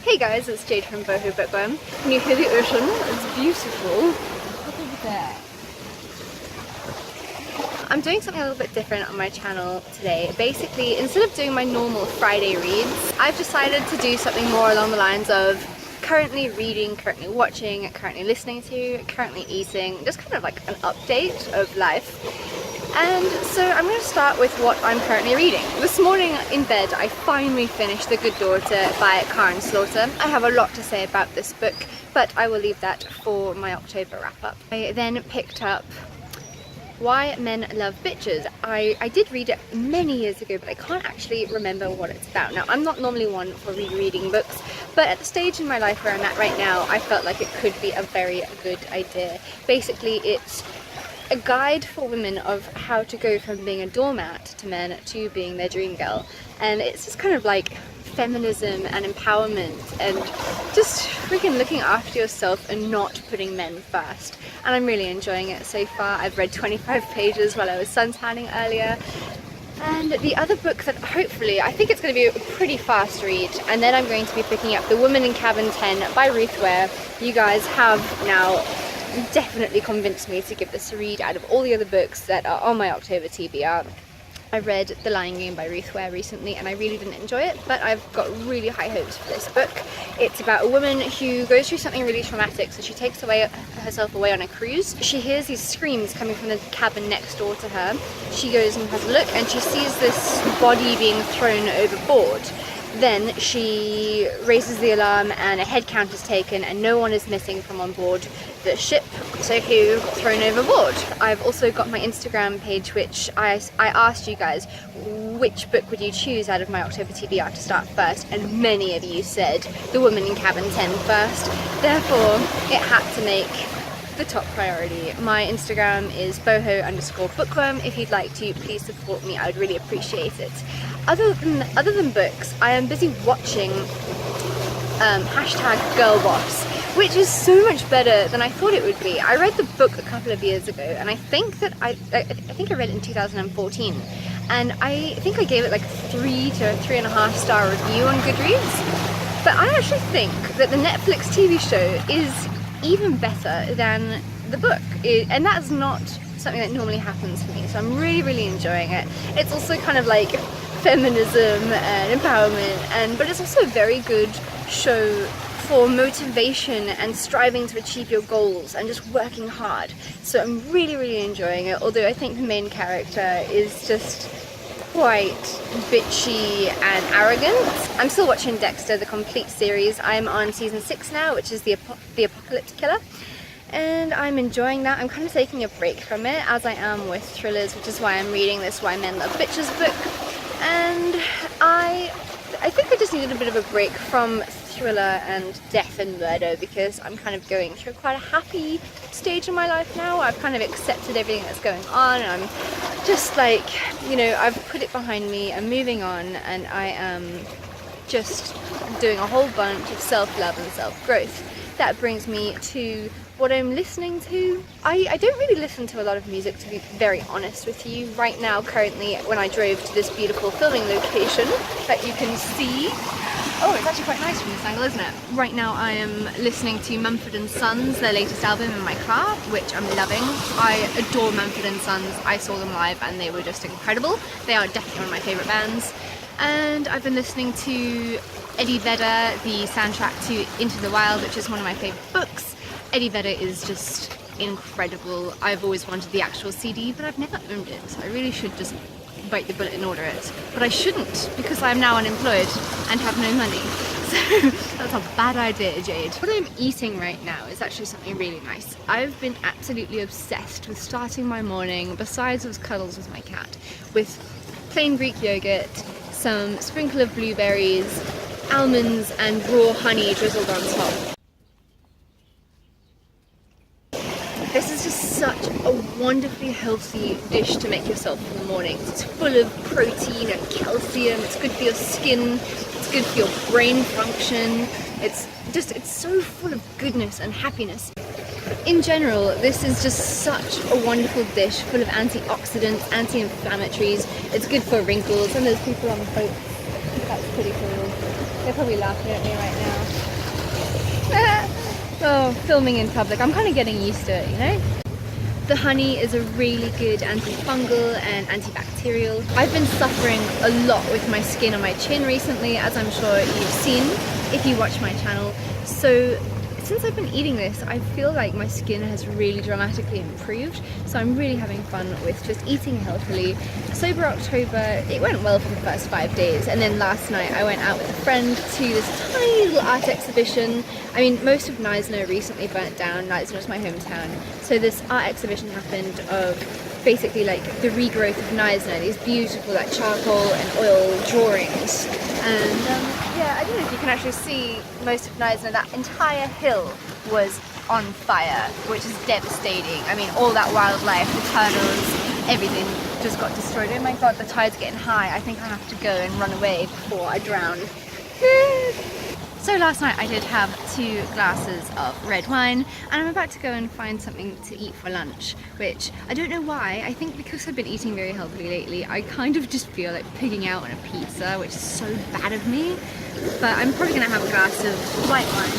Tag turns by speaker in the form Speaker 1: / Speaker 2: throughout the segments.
Speaker 1: Hey guys, it's Jade from Boho Bookworm. Can you hear the ocean? It's beautiful. Look over there. I'm doing something a little bit different on my channel today. Basically, instead of doing my normal Friday reads, I've decided to do something more along the lines of currently reading, currently watching, currently listening to, currently eating, just kind of like an update of life. And so I'm going to start with what I'm currently reading. This morning in bed I finally finished The Good Daughter by Karen Slaughter. I have a lot to say about this book, but I will leave that for my October wrap up. I then picked up Why Men Love Bitches. I did read it many years ago, but I can't actually remember what it's about. Now, I'm not normally one for rereading books, but at the stage in my life where I'm at right now, I felt like it could be a very good idea. Basically, it's a guide for women of how to go from being a doormat to men to being their dream girl. And it's just kind of like feminism and empowerment and just freaking looking after yourself and not putting men first. And I'm really enjoying it so far. I've read 25 pages while I was suntanning earlier. And the other book that hopefully, I think it's going to be a pretty fast read, and then I'm going to be picking up The Woman in Cabin 10 by Ruth Ware. You guys have now definitely convinced me to give this a read out of all the other books that are on my October TBR. I read The Lion Game by Ruth Ware recently and I really didn't enjoy it, but I've got really high hopes for this book. It's about a woman who goes through something really traumatic, so she takes herself away on a cruise. She hears these screams coming from the cabin next door to her. She goes and has a look and she sees this body being thrown overboard. Then she raises the alarm and a head count is taken and no one is missing from on board the ship, so who got thrown overboard? I've also got my Instagram page, which I asked you guys which book would you choose out of my October TBR to start first, and many of you said The Woman in Cabin 10 first. Therefore, it had to make the top priority. My Instagram is boho_bookworm. If you'd like to, please support me. I would really appreciate it. Other than books, I am busy watching #Girlboss, which is so much better than I thought it would be. I read the book a couple of years ago, and I think that I think I read it in 2014, and I think I gave it like a 3 to 3.5 star review on Goodreads. But I actually think that the Netflix TV show is even better than the book, and that's not something that normally happens for me, so I'm really enjoying it. It's also kind of like feminism and empowerment, but it's also a very good show for motivation and striving to achieve your goals and just working hard. So I'm really enjoying it, although I think the main character is just quite bitchy and arrogant. I'm still watching Dexter, the complete series. I'm on season 6 now, which is the Apocalypse Killer, and I'm enjoying that. I'm kind of taking a break from it, as I am with thrillers, which is why I'm reading this Why Men Love Bitches book. And I think I just needed a bit of a break from thriller and death and murder, because I'm kind of going through quite a happy stage in my life now. I've kind of accepted everything that's going on, and I'm just like, you know, I've put it behind me, I'm moving on, and I am just doing a whole bunch of self-love and self-growth. That brings me to what I'm listening to. I don't really listen to a lot of music, to be very honest with you. Right now, currently, when I drove to this beautiful filming location that you can see, oh, it's actually quite nice from this angle, isn't it? Right now I am listening to Mumford Sons, their latest album, in my car, which I'm loving. I adore Mumford Sons. I saw them live and they were just incredible. They are definitely one of my favourite bands. And I've been listening to Eddie Vedder, the soundtrack to Into the Wild, which is one of my favourite books. Eddie Vedder is just incredible. I've always wanted the actual CD, but I've never owned it. So I really should just bite the bullet and order it. But I shouldn't, because I'm now unemployed and have no money. So that's a bad idea, Jade. What I'm eating right now is actually something really nice. I've been absolutely obsessed with starting my morning, besides with cuddles with my cat, with plain Greek yogurt, some sprinkle of blueberries, almonds and raw honey drizzled on top. This is just such a wonderfully healthy dish to make yourself in the morning. It's full of protein and calcium, it's good for your skin, it's good for your brain function, it's so full of goodness and happiness. In general, this is just such a wonderful dish, full of antioxidants, anti-inflammatories. It's good for wrinkles, and there's people on the boat. That's pretty cool. They're probably laughing at me right now. Oh, filming in public. I'm kind of getting used to it, you know? The honey is a really good antifungal and antibacterial. I've been suffering a lot with my skin on my chin recently, as I'm sure you've seen if you watch my channel. So since I've been eating this, I feel like my skin has really dramatically improved. So I'm really having fun with just eating healthily. Sober October, it went well for the first 5 days. And then last night I went out with a friend to this tiny little art exhibition. I mean, most of Neisner recently burnt down. Neisner is my hometown. So this art exhibition happened of basically like the regrowth of Neisner, these beautiful like charcoal and oil drawings. And yeah, I don't know if you can actually see most of Neisner. That entire hill was on fire, which is devastating. I mean, all that wildlife, the tunnels, everything just got destroyed. Oh my god, the tide's getting high. I think I have to go and run away before I drown. So last night I did have 2 glasses of red wine, and I'm about to go and find something to eat for lunch, which I don't know why. I think because I've been eating very healthily lately, I kind of just feel like pigging out on a pizza, which is so bad of me. But I'm probably gonna have a glass of white wine.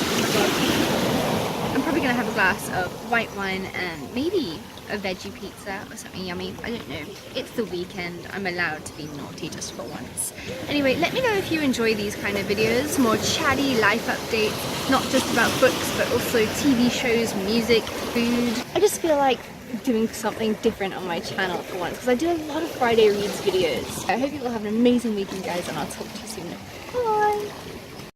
Speaker 1: I'm probably gonna have a glass of white wine and maybe a veggie pizza or something yummy. I don't know. It's the weekend. I'm allowed to be naughty just for once. Anyway, let me know if you enjoy these kind of videos, more chatty life updates, not just about books, but also TV shows, music, food. I just feel like doing something different on my channel for once, because I do a lot of Friday Reads videos. I hope you all have an amazing weekend, guys, and I'll talk to you soon. Bye!